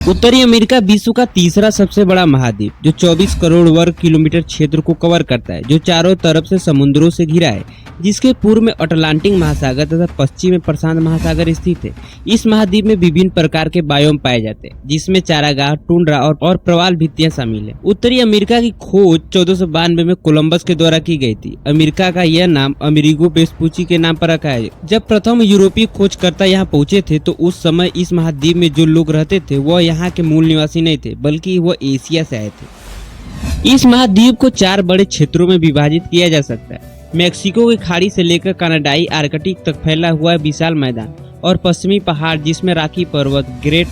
उत्तरी अमेरिका विश्व का तीसरा सबसे बड़ा महाद्वीप जो 24 करोड़ वर्ग किलोमीटर क्षेत्र को कवर करता है, जो चारों तरफ से समुद्रों से घिरा है, जिसके पूर्व में अटलांटिक महासागर तथा पश्चिम में प्रशांत महासागर स्थित है। इस महाद्वीप में विभिन्न प्रकार के बायोम पाए जाते हैं, जिसमें चारागाह, टुंड्रा और प्रवाल भित्तियां शामिल है। उत्तरी अमेरिका की खोज 1492 में कोलंबस के द्वारा की गई थी। अमेरिका का यह नाम अमेरिगो वेस्पुची के नाम पर रखा है। जब प्रथम यूरोपीय खोजकर्ता यहाँ पहुंचे थे तो उस समय इस महाद्वीप में जो लोग रहते थे वह यहाँ के मूल निवासी नहीं थे, बल्कि वह एशिया से आए थे। इस महाद्वीप को 4 बड़े क्षेत्रों में विभाजित किया जा सकता है। मेक्सिको की खाड़ी से लेकर कनाडाई आर्कटिक तक फैला हुआ विशाल मैदान और पश्चिमी पहाड़ जिसमें रॉकी पर्वत, ग्रेट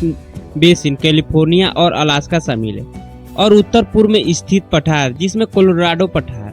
बेसिन, कैलिफोर्निया और अलास्का शामिल है, और उत्तर पूर्व में स्थित पठार जिसमें कोलोराडो पठार,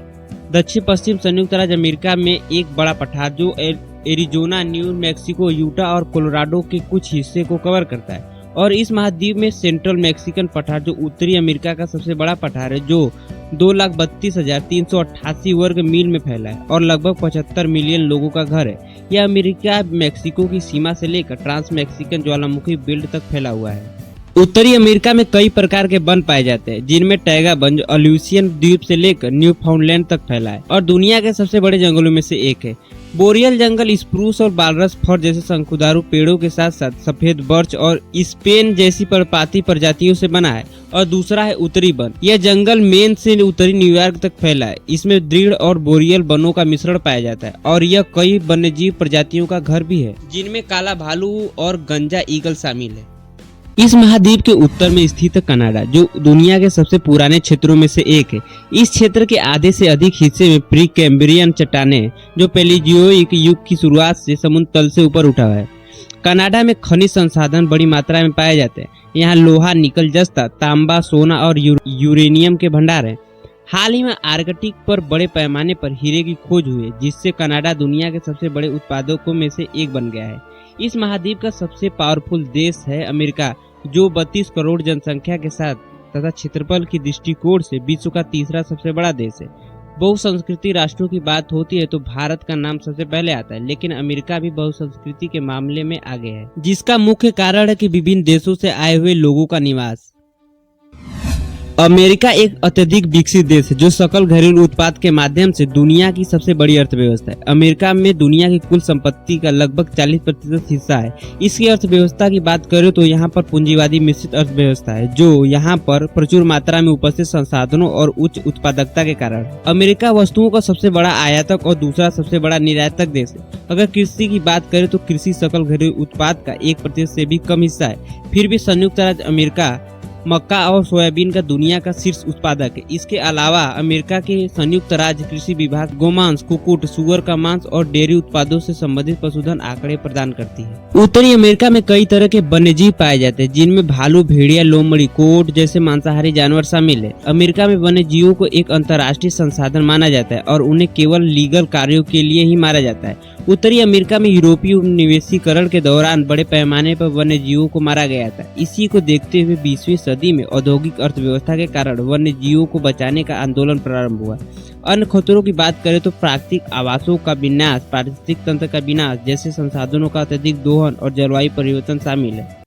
दक्षिण पश्चिम संयुक्त राज्य अमेरिका में एक बड़ा पठार जो एरिजोना, न्यू मैक्सिको, यूटा और कोलोराडो के कुछ हिस्से को कवर करता है, और इस महाद्वीप में सेंट्रल मैक्सिकन पठार जो उत्तरी अमेरिका का सबसे बड़ा पठार है, जो 2,32,388 वर्ग मील में फैला है और लगभग 75 मिलियन लोगों का घर है। यह अमेरिका मैक्सिको की सीमा से लेकर ट्रांस मैक्सिकन ज्वालामुखी बेल्ट तक फैला हुआ है। उत्तरी अमेरिका में कई प्रकार के वन पाए जाते हैं, जिनमें टैगा वन जो अल्यूसियन द्वीप से लेकर न्यूफाउंडलैंड तक फैला है और दुनिया के सबसे बड़े जंगलों में से एक है। बोरियल जंगल स्प्रूस और बालरस फर जैसे शंकुधारू पेड़ों के साथ साथ सफेद बर्च और स्पेन जैसी पर्णपाती प्रजातियों से बना है, और दूसरा है उत्तरी वन। यह जंगल मेन से उत्तरी न्यूयॉर्क तक फैला है। इसमें दृढ़ और बोरियल वनों का मिश्रण पाया जाता है और यह कई वन्यजीव प्रजातियों का घर भी है, जिनमें काला भालू और गंजा ईगल शामिल है। इस महाद्वीप के उत्तर में स्थित कनाडा जो दुनिया के सबसे पुराने क्षेत्रों में से एक है। इस क्षेत्र के आधे से अधिक हिस्से में प्री कैम्ब्रियन चट्टानें जो पैलियोजिक युग की शुरुआत से समुद्र तल से ऊपर उठा हुआ है। कनाडा में खनिज संसाधन बड़ी मात्रा में पाए जाते हैं। यहाँ लोहा, निकल, जस्ता, तांबा, सोना और यूरेनियम के भंडार हैं। हाल ही में आर्कटिक पर बड़े पैमाने पर हीरे की खोज हुई है, जिससे कनाडा दुनिया के सबसे बड़े उत्पादकों में से एक बन गया है। इस महाद्वीप का सबसे पावरफुल देश है अमेरिका, जो 32 करोड़ जनसंख्या के साथ तथा क्षेत्रफल की दृष्टिकोण से विश्व का तीसरा सबसे बड़ा देश है। बहुसंस्कृति राष्ट्रों की बात होती है तो भारत का नाम सबसे पहले आता है, लेकिन अमेरिका भी बहुसंस्कृति के मामले में आगे है, जिसका मुख्य कारण है कि विभिन्न देशों से आए हुए लोगों का निवास। अमेरिका एक अत्यधिक विकसित देश है जो सकल घरेलू उत्पाद के माध्यम से दुनिया की सबसे बड़ी अर्थव्यवस्था है। अमेरिका में दुनिया की कुल संपत्ति का लगभग 40% हिस्सा है। इसकी अर्थव्यवस्था की बात करें तो यहाँ पर पूंजीवादी मिश्रित अर्थव्यवस्था है, जो यहाँ पर प्रचुर मात्रा में उपस्थित संसाधनों और उच्च उत्पादकता के कारण। अमेरिका वस्तुओं का सबसे बड़ा आयातक और दूसरा सबसे बड़ा निर्यातक देश है। अगर कृषि की बात करें तो कृषि सकल घरेलू उत्पाद का 1% से भी कम हिस्सा है। फिर भी संयुक्त राज्य अमेरिका मक्का और सोयाबीन का दुनिया का शीर्ष उत्पादक है। इसके अलावा अमेरिका के संयुक्त राज्य कृषि विभाग गोमांस, कुक्कुट, सुअर का मांस और डेयरी उत्पादों से संबंधित पशुधन आंकड़े प्रदान करती है। उत्तरी अमेरिका में कई तरह के वन्यजीव पाए जाते हैं, जिनमें भालू, भेड़िया, लोमड़ी, कोट जैसे मांसाहारी जानवर शामिल है। अमेरिका में वन्यजीवों को एक अंतर्राष्ट्रीय संसाधन माना जाता है और उन्हें केवल लीगल कार्यों के लिए ही मारा जाता है। उत्तरी अमेरिका में यूरोपीय उपनिवेशीकरण के दौरान बड़े पैमाने पर वन्यजीवों को मारा गया था। इसी को देखते हुए 20वीं सदी में औद्योगिक अर्थव्यवस्था के कारण वन्यजीवों को बचाने का आंदोलन प्रारंभ हुआ। अन्य खतरों की बात करें तो प्राकृतिक आवासों का विनाश, पारिस्थितिक तंत्र का विनाश जैसे संसाधनों का अत्यधिक दोहन और जलवायु परिवर्तन शामिल है।